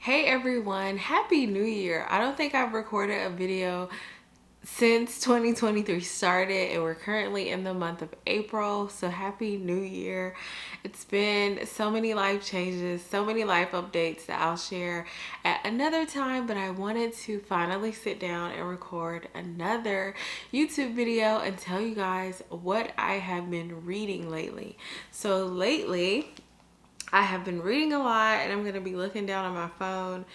Hey everyone, Happy New Year. I don't think I've recorded a video since 2023 started, and we're currently in the month of April. So Happy New Year. It's been so many life changes, so many life updates that I'll share at another time, but I wanted to finally sit down and record another YouTube video and tell you guys what I have been reading lately. So lately, I have been reading a lot, and I'm going to be looking down on my phone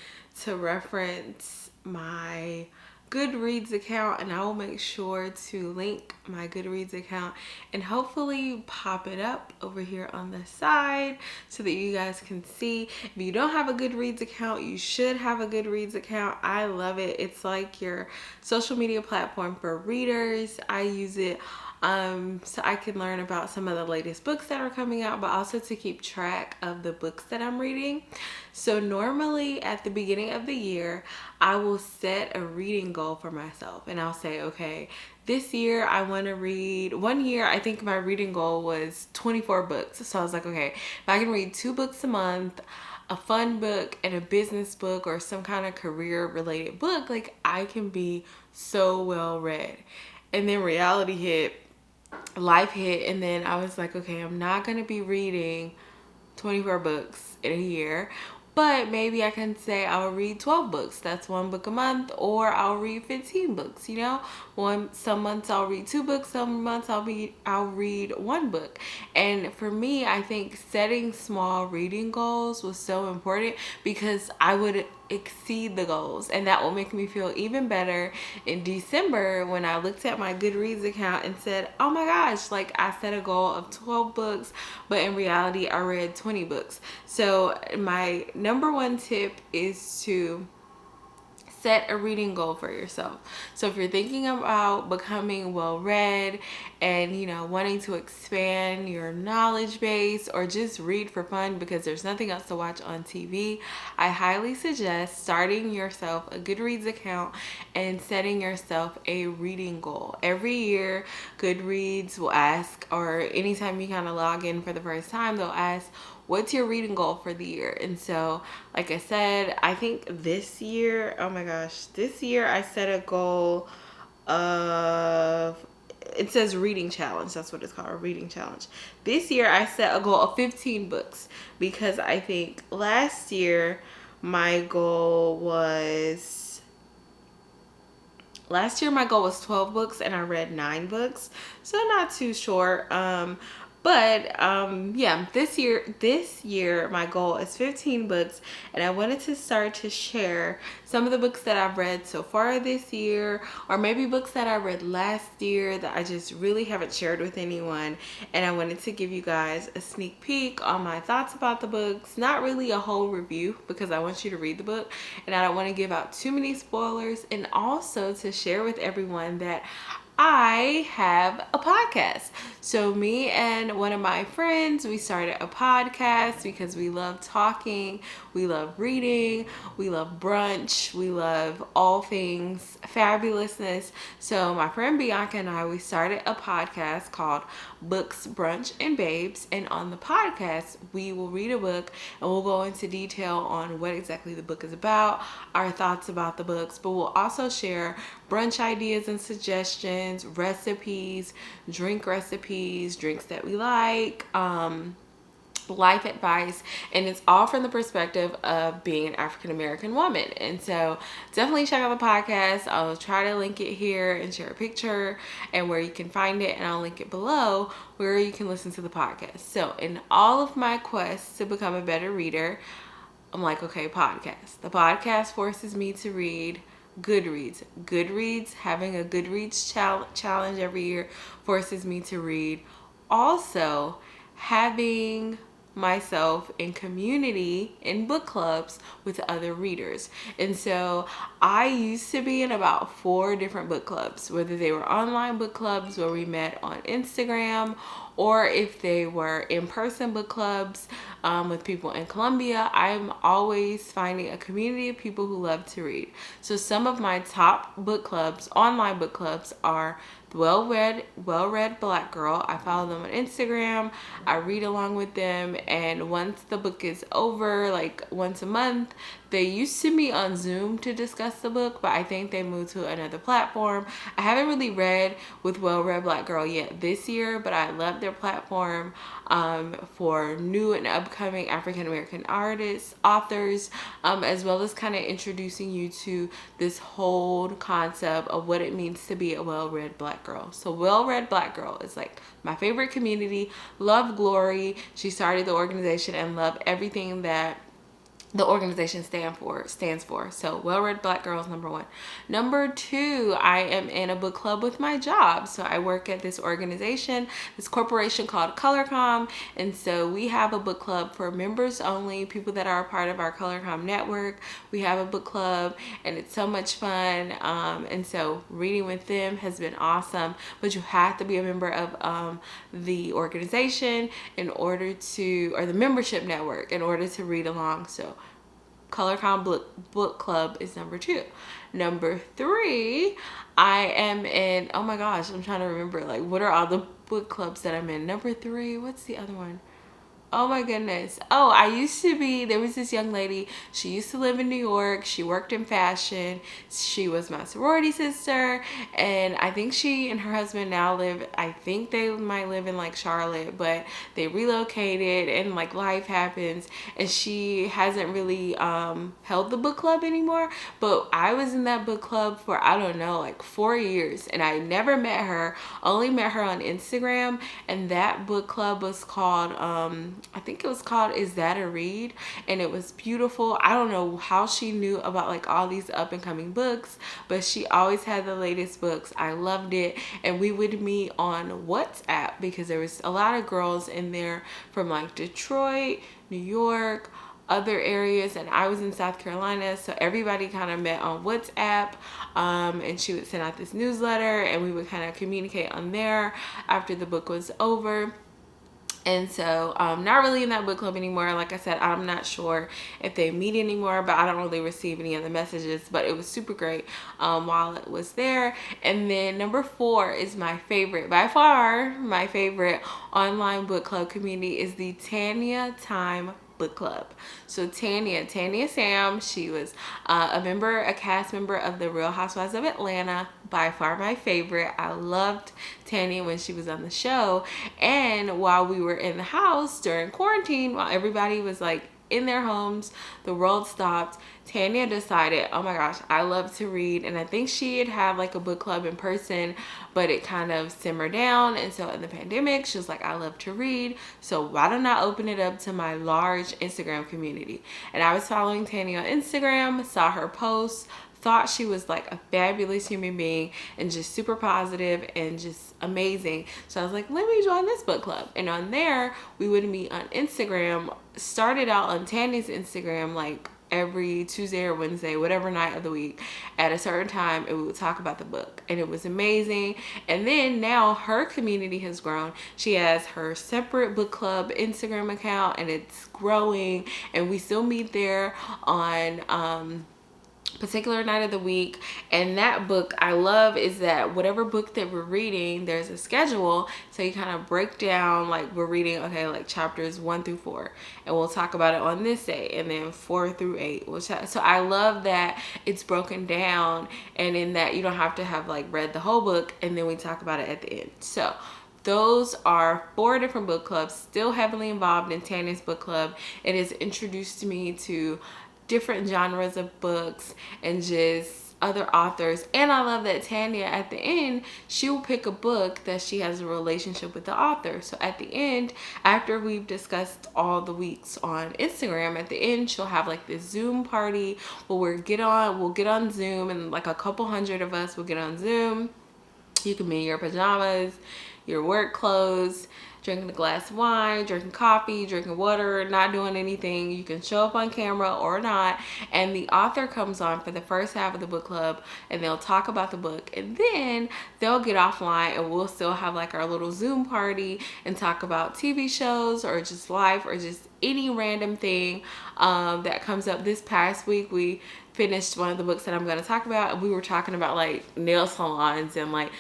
to reference my Goodreads account, and I will make sure to link my Goodreads account and hopefully pop it up over here on the side so that you guys can see. If you don't have a Goodreads account, you should have a Goodreads account. I love it. It's like your social media platform for readers. I use it so I can learn about some of the latest books that are coming out, but also to keep track of the books that I'm reading. So normally at the beginning of the year, I will set a reading goal for myself, and I'll say, okay, this year I want to read. One year I think my reading goal was 24 books. So I was like, okay, if I can read 2 books a month, a fun book and a business book or some kind of career related book, like I can be so well read. And then reality hit, life hit, and then I was like, okay, I'm not going to be reading 24 books in a year, but maybe I can say I'll read 12 books. That's 1 book a month, or I'll read 15 books, you know? Some months I'll read 2 books, some months I'll read 1 book. And for me, I think setting small reading goals was so important because I would exceed the goals, and that will make me feel even better in December when I looked at my Goodreads account and said, oh my gosh, like I set a goal of 12 books, but in reality I read 20 books. So my number one tip is to set a reading goal for yourself. So if you're thinking about becoming well read and, you know, wanting to expand your knowledge base or just read for fun because there's nothing else to watch on TV, I highly suggest starting yourself a Goodreads account and setting yourself a reading goal. Every year, Goodreads will ask, or anytime you kind of log in for the first time, they'll ask, what's your reading goal for the year? And so, like I said, I think this year, oh my gosh, this year I set a goal of, it says reading challenge. That's what it's called, a reading challenge. This year I set a goal of 15 books because I think last year my goal was 12 books and I read 9 books. So not too short. Yeah, this year my goal is 15 books, and I wanted to start to share some of the books that I've read so far this year, or maybe books that I read last year that I just really haven't shared with anyone. And I wanted to give you guys a sneak peek on my thoughts about the books. Not really a whole review because I want you to read the book and I don't want to give out too many spoilers, and also to share with everyone that I have a podcast. So me and one of my friends, we started a podcast because we love talking, we love reading, we love brunch, we love all things fabulousness. So my friend Bianca and I, we started a podcast called Books, Brunch, and Babes. And on the podcast, we will read a book and we'll go into detail on what exactly the book is about, our thoughts about the books, but we'll also share brunch ideas and suggestions, recipes, drinks that we like, life advice, and it's all from the perspective of being an African American woman. And so definitely check out the podcast. I'll try to link it here and share a picture and where you can find it, and I'll link it below where you can listen to the podcast. So in all of my quests to become a better reader, I'm like, okay, podcast. The podcast forces me to read Goodreads, having a Goodreads challenge every year forces me to read. Also, having myself in community in book clubs with other readers. And so I used to be in about 4 different book clubs, whether they were online book clubs where we met on Instagram, or if they were in-person book clubs with people in Colombia. I'm always finding a community of people who love to read. So some of my top book clubs, online book clubs, are Well-Read Black Girl. I follow them on Instagram. I read along with them, and once the book is over, like once a month, They used to meet on Zoom to discuss the book, but I think they moved to another platform. I haven't really read with Well Read Black Girl yet this year, but I love their platform for new and upcoming African American artists, authors, as well as kind of introducing you to this whole concept of what it means to be a well-read black girl. So Well Read Black Girl is like my favorite community. Love Glory. She started the organization and love everything that the organization stands for. So Well Read Black Girls, number one. Number two, I am in a book club with my job. So I work at this organization, this corporation called ColorCom. And so we have a book club for members only, people that are a part of our ColorCom network. We have a book club and it's so much fun. And so reading with them has been awesome, but you have to be a member of the organization in order to, or the membership network in order to read along. So ColorCom book club is number two. Number three, I am in, oh my gosh, I'm trying to remember, like, what are all the book clubs that I'm in? Number three, what's the other one? Oh my goodness. Oh, there was this young lady. She used to live in New York. She worked in fashion. She was my sorority sister. And I think she and her husband now I think they might live in like Charlotte, but they relocated and like life happens. And she hasn't really held the book club anymore. But I was in that book club for, I don't know, like 4 years. And I never met her, only met her on Instagram. And that book club was called, I think it was called Is That a Read? And it was beautiful. I don't know how she knew about like all these up and coming books, but she always had the latest books. I loved it. And we would meet on WhatsApp because there was a lot of girls in there from like Detroit, New York, other areas, and I was in South Carolina, so everybody kind of met on WhatsApp, and she would send out this newsletter and we would kind of communicate on there after the book was over. And so not really in that book club anymore. Like I said, I'm not sure if they meet anymore, but I don't really receive any of the messages, but it was super great while it was there. And then number four is my favorite, by far my favorite online book club community, is the Tanya Time Book Club. So Tanya Sam, she was a cast member of the Real Housewives of Atlanta, by far my favorite. I loved Tanya when she was on the show. And while we were in the house during quarantine, while everybody was like in their homes, the world stopped, Tanya decided, oh my gosh, I love to read. And I think she had like a book club in person, but it kind of simmered down. And so in the pandemic, she was like, I love to read, so why don't I open it up to my large Instagram community? And I was following Tanya on Instagram, saw her posts, thought she was like a fabulous human being and just super positive and just amazing. So I was like, let me join this book club. And on there, we would meet on Instagram. Started out on Tanya's Instagram like every Tuesday or Wednesday, whatever night of the week, at a certain time, and we would talk about the book. And it was amazing. And then now her community has grown. She has her separate book club Instagram account, and it's growing, and we still meet there on particular night of the week. And that book I love is that whatever book that we're reading, there's a schedule, so you kind of break down, like we're reading, okay, like chapters 1 through 4, and we'll talk about it on this day, and then 4 through 8 so I love that it's broken down, and in that you don't have to have like read the whole book, and then we talk about it at the end. So those are 4 different book clubs, still heavily involved in Tanya's book club. It has introduced me to different genres of books and just other authors. And I love that Tanya, at the end, she will pick a book that she has a relationship with the author. So at the end, after we've discussed all the weeks on Instagram, at the end she'll have like this Zoom party where we'll get on Zoom, and like a couple hundred of us will get on Zoom. You can be in your pajamas, your work clothes, drinking a glass of wine, drinking coffee, drinking water, not doing anything. You can show up on camera or not, and the author comes on for the first half of the book club, and they'll talk about the book, and then they'll get offline, and we'll still have like our little Zoom party and talk about TV shows or just life or just any random thing that comes up. This past week, we finished one of the books that I'm going to talk about, and we were talking about like nail salons and like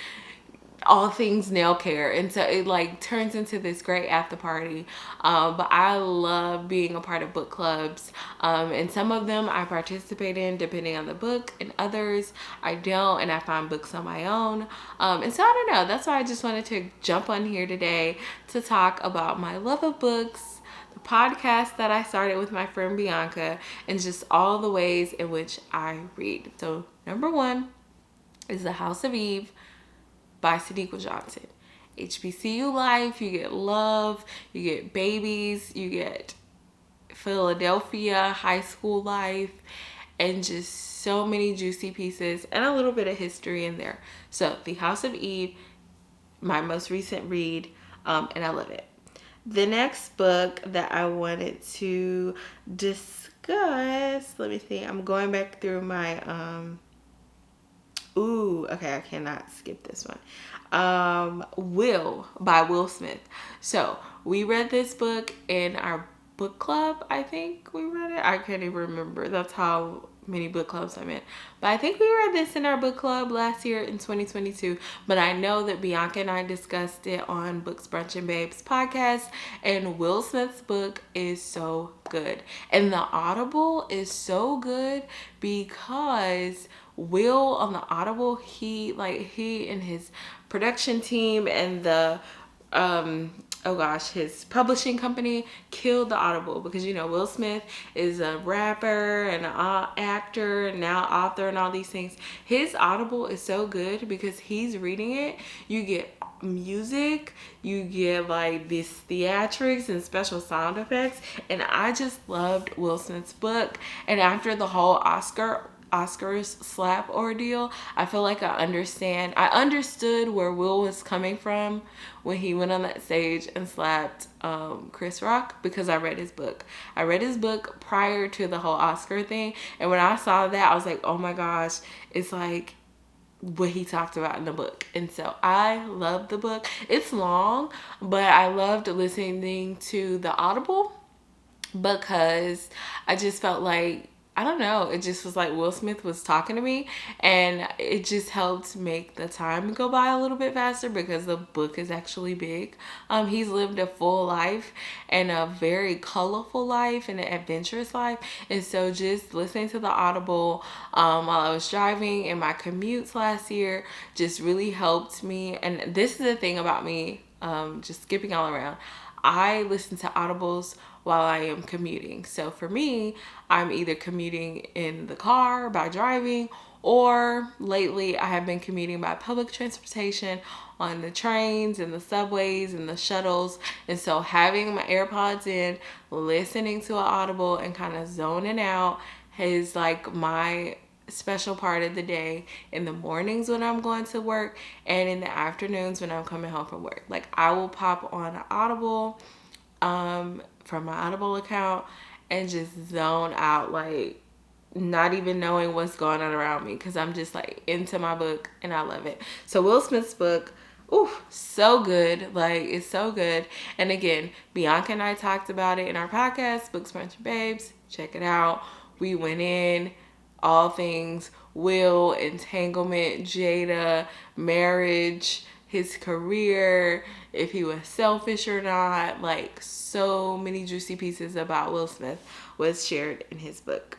all things nail care, and so it like turns into this great after party. But I love being a part of book clubs, and some of them I participate in depending on the book, and others I don't, and I find books on my own. And so I don't know, that's why I just wanted to jump on here today to talk about my love of books, the podcast that I started with my friend Bianca, and just all the ways in which I read. So number one is The House of Eve by Sadiqa Johnson. HBCU life, you get love, you get babies, you get Philadelphia high school life, and just so many juicy pieces and a little bit of history in there. So The House of Eve, my most recent read, and I love it. The next book that I wanted to discuss, let me see, I'm going back through my okay, I cannot skip this one. Will by Will Smith. So we read this book in our book club. I think we read it. I can't even remember. That's how many book clubs I'm in. But I think we read this in our book club last year in 2022. But I know that Bianca and I discussed it on Books, Brunch, and Babes podcast. And Will Smith's book is so good. And the Audible is so good because Will on the Audible, he and his production team and the his publishing company killed the Audible, because you know Will Smith is a rapper and an actor and now author and all these things. His Audible is so good because he's reading it. You get music, you get like these theatrics and special sound effects, and I just loved Will Smith's book. And after the whole Oscars slap ordeal, I feel like I understood where Will was coming from when he went on that stage and slapped Chris Rock, because I read his book. I read his book prior to the whole Oscar thing, and when I saw that, I was like, oh my gosh, it's like what he talked about in the book. And so I loved the book. It's long, but I loved listening to the Audible because I just felt like, I don't know, it just was like Will Smith was talking to me, and it just helped make the time go by a little bit faster because the book is actually big. He's lived a full life and a very colorful life and an adventurous life, and so just listening to the Audible while I was driving in my commutes last year just really helped me. And this is the thing about me, just skipping all around, I listen to Audibles while I am commuting. So for me, I'm either commuting in the car by driving, or lately I have been commuting by public transportation on the trains and the subways and the shuttles. And so having my AirPods in, listening to an Audible and kind of zoning out is like my special part of the day, in the mornings when I'm going to work and in the afternoons when I'm coming home from work. Like I will pop on an Audible from my Audible account and just zone out, like not even knowing what's going on around me, because I'm just like into my book and I love it. So Will Smith's book, ooh, so good. Like it's so good. And again, Bianca and I talked about it in our podcast, Books, Brunch, and Babes. Check it out. We went in all things Will, entanglement, Jada, marriage, his career, if he was selfish or not. Like so many juicy pieces about Will Smith was shared in his book.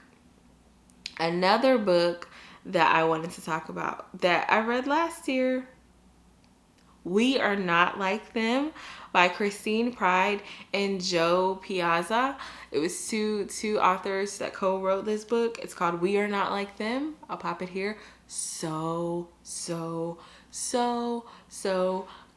Another book that I wanted to talk about that I read last year, We Are Not Like Them by Christine Pride and Joe Piazza. It was two authors that co-wrote this book. It's called We Are Not Like Them. I'll pop it here. So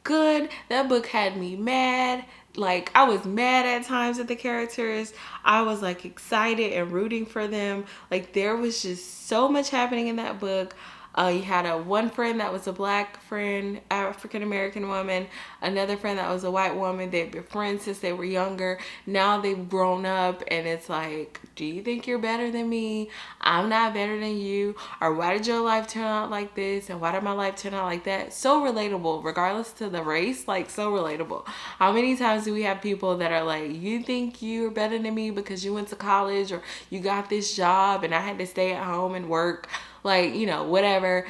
good. That book had me mad. Like I was mad at times at the characters. I was like excited and rooting for them. Like there was just so much happening in that book. You had one friend that was a black friend, African American woman, another friend that was a white woman. They've been friends since they were younger. Now they've grown up, and it's like, do you think you're better than me? I'm not better than you. Or why did your life turn out like this? And why did my life turn out like that? So relatable, regardless to the race, like so relatable. How many times do we have people that are like, you think you're better than me because you went to college or you got this job and I had to stay at home and work? Like, you know, whatever,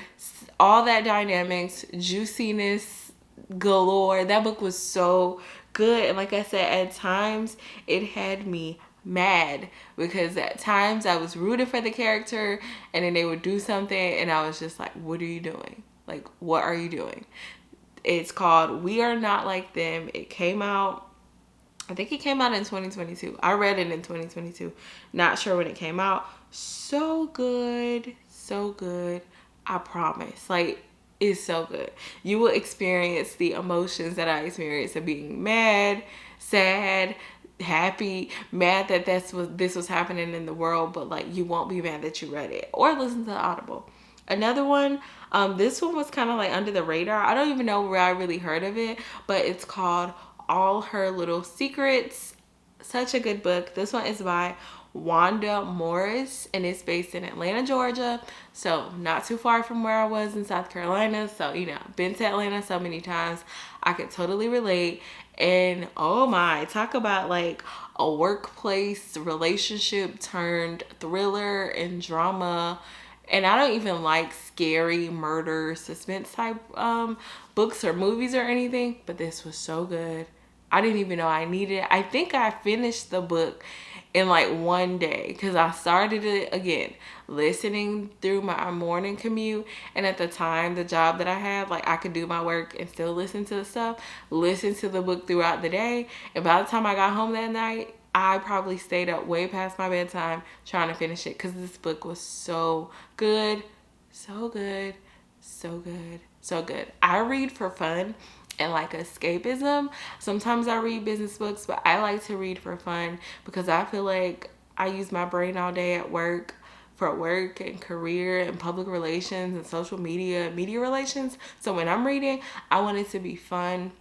all that dynamics, juiciness, galore. That book was so good. And like I said, at times it had me mad because at times I was rooting for the character and then they would do something and I was just like, what are you doing? Like, what are you doing? It's called We Are Not Like Them. It came out, I think it came out in 2022. I read it in 2022. Not sure when it came out. So good. So good. I promise. Like, it's so good. You will experience the emotions that I experienced of being mad, sad, happy, mad that this was happening in the world, but like you won't be mad that you read it or listen to the Audible. Another one, this one was kind of like under the radar. I don't even know where I really heard of it, but it's called All Her Little Secrets. Such a good book. This one is by Wanda Morris and it's based in Atlanta, Georgia. So not too far from where I was in South Carolina. So, you know, been to Atlanta so many times. I could totally relate. And oh my, talk about like a workplace relationship turned thriller and drama. And I don't even like scary murder suspense type books or movies or anything, but this was so good. I didn't even know I needed it. I think I finished the book in like one day because I started it again listening through my morning commute, and at the time the job that I had, like I could do my work and still listen to the stuff, listen to the book throughout the day, and by the time I got home that night I probably stayed up way past my bedtime trying to finish it because this book was so good, so good, so good, so good. I read for fun and like escapism. Sometimes I read business books, but I like to read for fun because I feel like I use my brain all day at work for work and career and public relations and social media, media relations. So when I'm reading, I want it to be fun,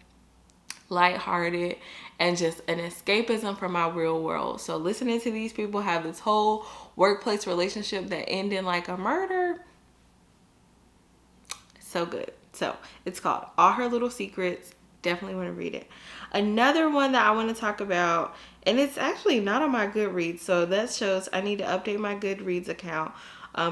lighthearted, and just an escapism from my real world. So listening to these people have this whole workplace relationship that ended in like a murder, so good. So it's called All Her Little Secrets. Definitely want to read it. Another one that I want to talk about, and it's actually not on my Goodreads, so that shows I need to update my Goodreads account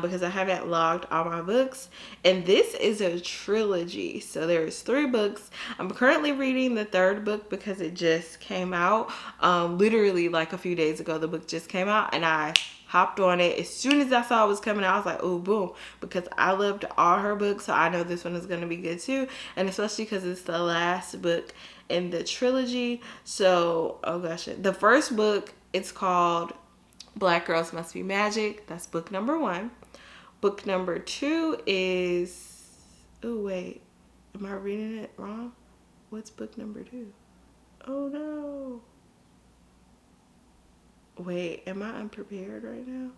because I haven't logged all my books. And this is a trilogy, so there's 3 books. I'm currently reading the 3rd book because it just came out. Literally like a few days ago, the book just came out, and I hopped on it as soon as I saw it was coming out. I was like, oh, boom, because I loved all her books, so I know this one is going to be good too, and especially because it's the last book in the trilogy. So, oh gosh, the first book, it's called Black Girls Must Be Magic. That's book number 1. Book number 2 is, oh wait, am I reading it wrong? What's book number 2? Oh no. Wait, am I unprepared right now?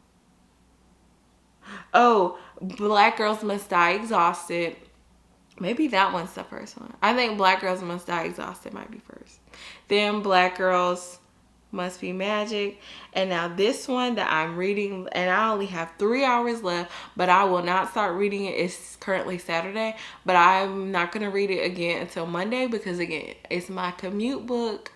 Oh, Black Girls Must Die Exhausted. Maybe that one's the first one. I think Black Girls Must Die Exhausted might be first. Then Black Girls Must Be Magic. And now this one that I'm reading, and I only have 3 hours left, but I will not start reading it. It's currently Saturday, but I'm not going to read it again until Monday because, again, it's my commute book.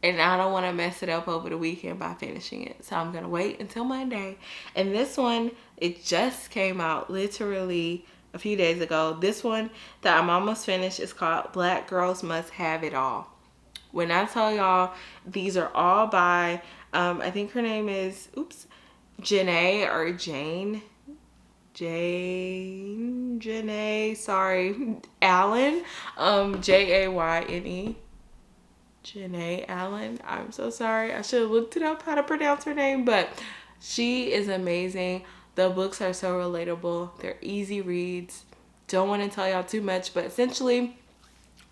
And I don't want to mess it up over the weekend by finishing it. So I'm going to wait until Monday. And this one, it just came out literally a few days ago. This one that I'm almost finished is called Black Girls Must Have It All. When I tell y'all, these are all by, I think her name is, Janae or Jane. Janae, sorry, Allen, Jayne. Janae Allen. I'm so sorry. I should have looked it up how to pronounce her name, but she is amazing. The books are so relatable. They're easy reads. Don't want to tell y'all too much, but essentially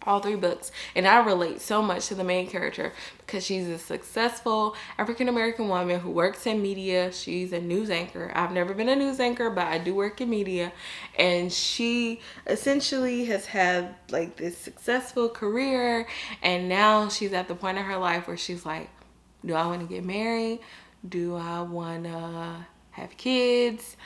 all 3 books, and I relate so much to the main character because she's a successful African-American woman who works in media. She's a news anchor. I've never been a news anchor, but I do work in media, and she essentially has had like this successful career, and now she's at the point in her life where she's like, do I want to get married? Do I want to have kids?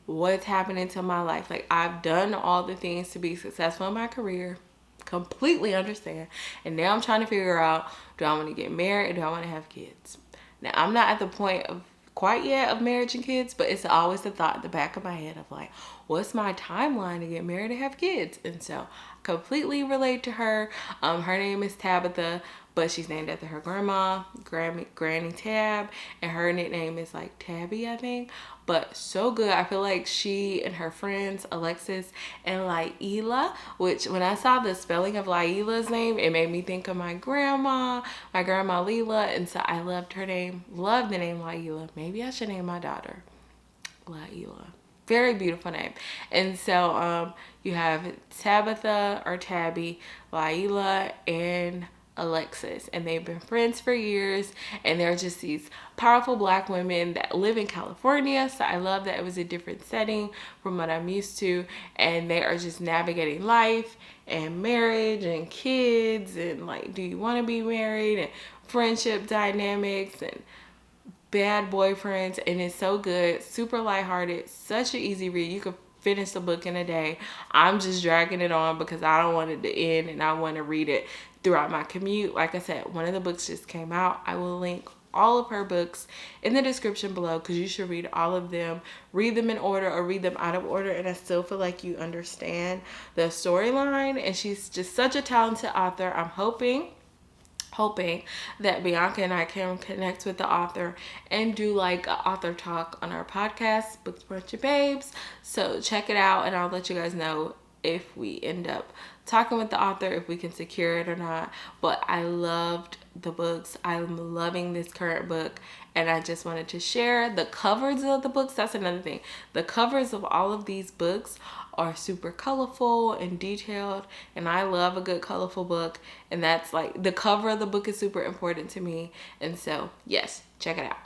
What's happening to my life? Like, I've done all the things to be successful in my career. Completely understand. And now I'm trying to figure out, do I want to get married or do I want to have kids? Now, I'm not at the point of quite yet of marriage and kids, but it's always the thought in the back of my head of like, what's my timeline to get married and have kids? And so I completely relate to her. Her name is Tabitha, but she's named after her grandma, Granny Tab, and her nickname is like Tabby, I think. But so good. I feel like she and her friends, Alexis and Laila, which when I saw the spelling of Laila's name, it made me think of my grandma Leela. And so I loved her name, loved the name Laila. Maybe I should name my daughter Laila. Very beautiful name. And so you have Tabitha or Tabby, Laila, and Alexis, and they've been friends for years, and they're just these powerful Black women that live in California. So I love that it was a different setting from what I'm used to, and they are just navigating life and marriage and kids and like, do you want to be married, and friendship dynamics and bad boyfriends. And it's so good, super lighthearted, such an easy read. You could finish the book in a day. I'm just dragging it on because I don't want it to end, and I want to read it throughout my commute. Like I said, one of the books just came out. I will link all of her books in the description below because you should read all of them. Read them in order or read them out of order, and I still feel like you understand the storyline. And she's just such a talented author. I'm hoping that Bianca and I can connect with the author and do like an author talk on our podcast, Books Brunch and Babes. So check it out, and I'll let you guys know if we end up talking with the author, if we can secure it or not. But I loved the books. I'm loving this current book, and I just wanted to share the covers of the books. That's another thing. The covers of all of these books are super colorful and detailed, and I love a good colorful book, and that's like, the cover of the book is super important to me. And so yes, check it out.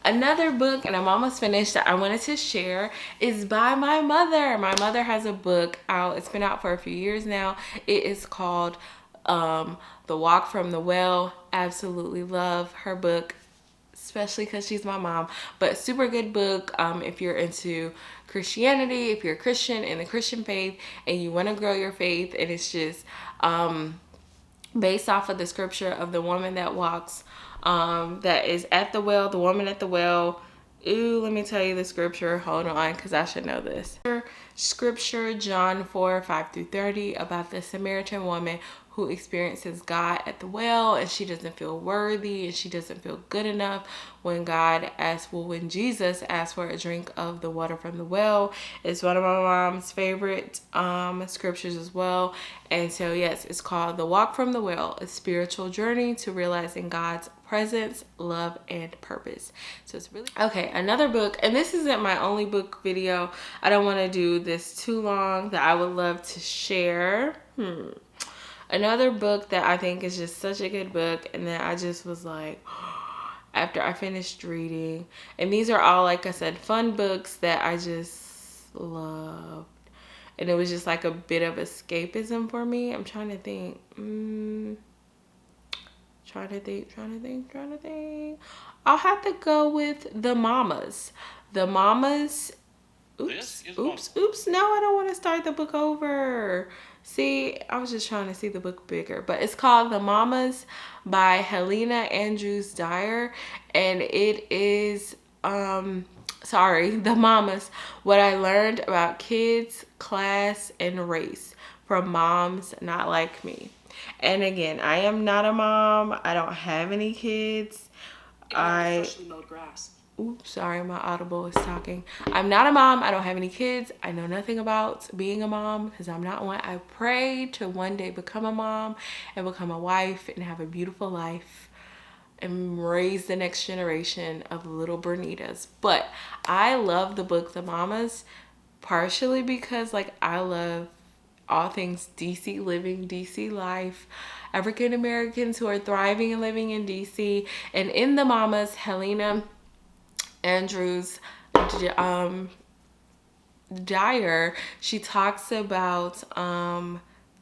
Another book, and I'm almost finished, that I wanted to share is by my mother. My mother has a book out. It's been out for a few years now. It is called The Walk from the Well. Absolutely love her book, especially because she's my mom. But super good book if you're into Christianity, if you're a Christian in the Christian faith and you want to grow your faith. And it's just based off of the scripture of the woman that walks, that is at the well, the woman at the well. Ooh, let me tell you the scripture. Hold on, because I should know this. Scripture, John 4:5-30, about the Samaritan woman who experiences God at the well, and she doesn't feel worthy and she doesn't feel good enough when when Jesus asked for a drink of the water from the well. It's one of my mom's favorite scriptures as well. And so yes, it's called The Walk from the Well, a spiritual journey to realizing God's presence, love, and purpose. So it's really okay. Another book, and this isn't my only book video. I don't want to do this too long, that I would love to share. Another book that I think is just such a good book, and that I just was like, after I finished reading, and these are all, like I said, fun books that I just loved, and it was just like a bit of escapism for me. I'm trying to think. Trying to think. I'll have to go with The Mamas. The Mamas. Oops. No, I don't want to start the book over. See, I was just trying to see the book bigger. But it's called The Mamas by Helena Andrews Dyer. And it is, The Mamas. What I learned about kids, class, and race from moms not like me. And again, I am not a mom. I don't have any kids. Freshly mowed grass. Oops, sorry, my Audible is talking. I'm not a mom. I don't have any kids. I know nothing about being a mom because I'm not one. I pray to one day become a mom and become a wife and have a beautiful life and raise the next generation of little Bernitas. But I love the book The Mamas, partially because like I love all things DC, living DC life, African Americans who are thriving and living in DC. And in The Mamas, Helena Andrews Dyer, she talks about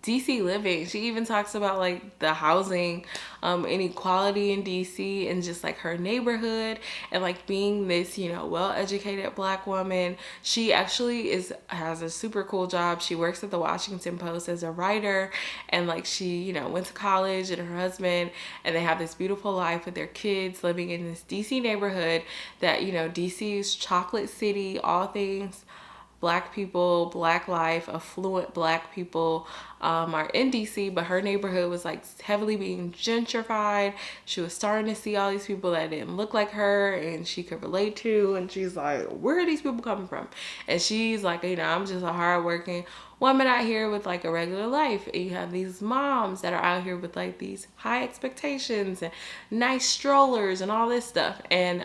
DC living. She even talks about like the housing inequality in DC and just like her neighborhood and like being this, you know, well-educated Black woman. She actually has a super cool job. She works at the Washington Post as a writer, and like she, you know, went to college and her husband, and they have this beautiful life with their kids living in this DC neighborhood that, you know, DC's chocolate city, all things Black people, Black life, affluent Black people are in DC, but her neighborhood was like heavily being gentrified. She was starting to see all these people that didn't look like her and she could relate to. And she's like, where are these people coming from? And she's like, you know, I'm just a hardworking woman out here with like a regular life. And you have these moms that are out here with like these high expectations and nice strollers and all this stuff. And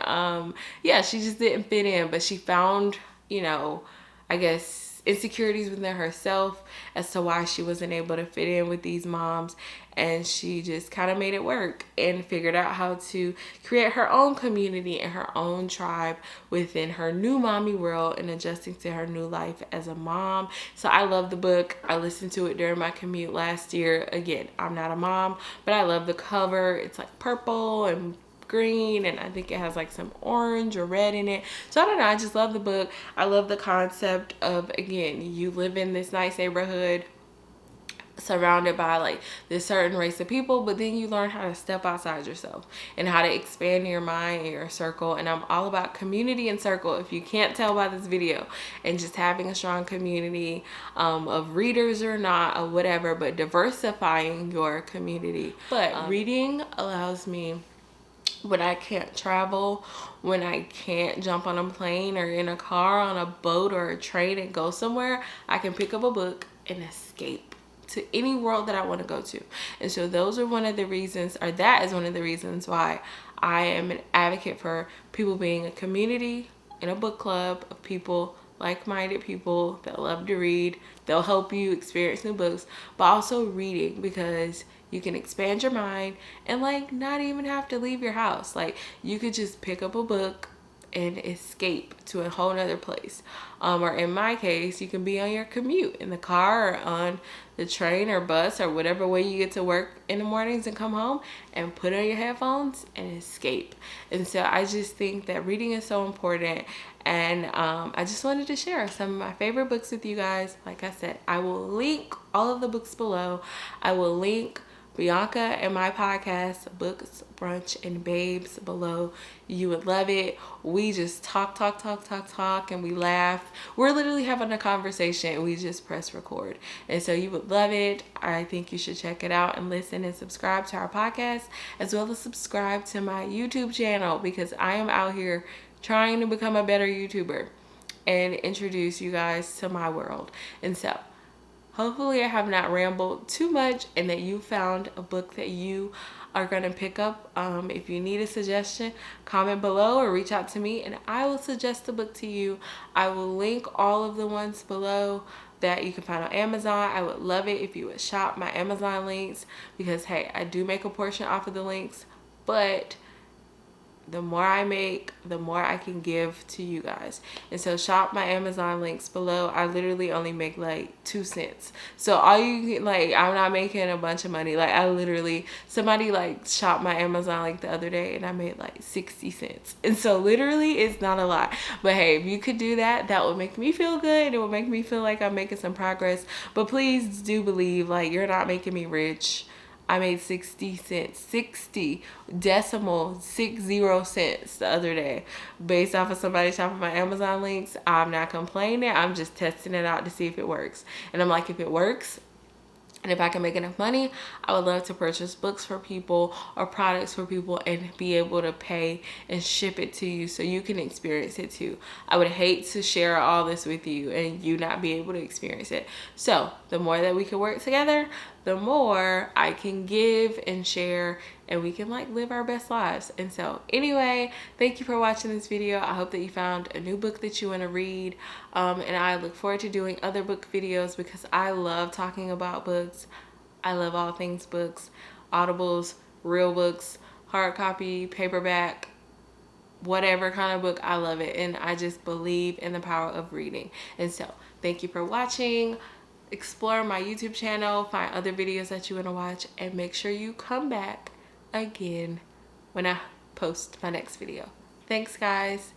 yeah, she just didn't fit in, but she found, you know, I guess, insecurities within herself as to why she wasn't able to fit in with these moms. And she just kind of made it work and figured out how to create her own community and her own tribe within her new mommy world and adjusting to her new life as a mom. So I love the book. I listened to it during my commute last year. Again, I'm not a mom, but I love the cover. It's like purple and green, and I think it has like some orange or red in it. So I don't know, I just love the book. I love the concept of, again, you live in this nice neighborhood surrounded by like this certain race of people, but then you learn how to step outside yourself and how to expand your mind and your circle. And I'm all about community and circle, if you can't tell by this video, and just having a strong community of readers or not, or whatever, but diversifying your community. But reading allows me, when I can't travel, when I can't jump on a plane or in a car, on a boat or a train and go somewhere, I can pick up a book and escape to any world that I want to go to. And so those are one of the reasons, or that is one of the reasons why I am an advocate for people being a community in a book club of people, like-minded people that love to read. They'll help you experience new books, but also reading, because you can expand your mind and like not even have to leave your house. Like you could just pick up a book and escape to a whole nother place. Or in my case, you can be on your commute in the car or on the train or bus or whatever way you get to work in the mornings and come home and put on your headphones and escape. And so I just think that reading is so important. And I just wanted to share some of my favorite books with you guys. Like I said, I will link all of the books below. I will link Bianca and my podcast, Books, Brunch, and Babes, below. You would love it. We just talk, and we laugh. We're literally having a conversation and we just press record. And so you would love it. I think you should check it out and listen and subscribe to our podcast, as well as subscribe to my YouTube channel, because I am out here trying to become a better YouTuber and introduce you guys to my world. And so hopefully I have not rambled too much and that you found a book that you are going to pick up. If you need a suggestion, comment below or reach out to me and I will suggest a book to you. I will link all of the ones below that you can find on Amazon. I would love it if you would shop my Amazon links, because hey, I do make a portion off of the links, but the more I make, the more I can give to you guys. And so shop my Amazon links below. I literally only make like 2 cents. So all you get, like, I'm not making a bunch of money. Like I literally, somebody like shopped my Amazon like the other day and I made like 60 cents. And so literally it's not a lot. But hey, if you could do that, that would make me feel good. It would make me feel like I'm making some progress. But please do believe, like, you're not making me rich. I made 60 cents, 60 decimal 60 cents the other day based off of somebody shopping my Amazon links. I'm not complaining. I'm just testing it out to see if it works. And I'm like, if it works, and if I can make enough money, I would love to purchase books for people or products for people and be able to pay and ship it to you so you can experience it too. I would hate to share all this with you and you not be able to experience it. So the more that we can work together, the more I can give and share, and we can like live our best lives. And so anyway, thank you for watching this video. I hope that you found a new book that you want to read. And I look forward to doing other book videos because I love talking about books. I love all things books, audibles, real books, hard copy, paperback, whatever kind of book. I love it. And I just believe in the power of reading. And so thank you for watching. explore my YouTube channel, find other videos that you want to watch, and make sure you come back again when I post my next video. Thanks, guys.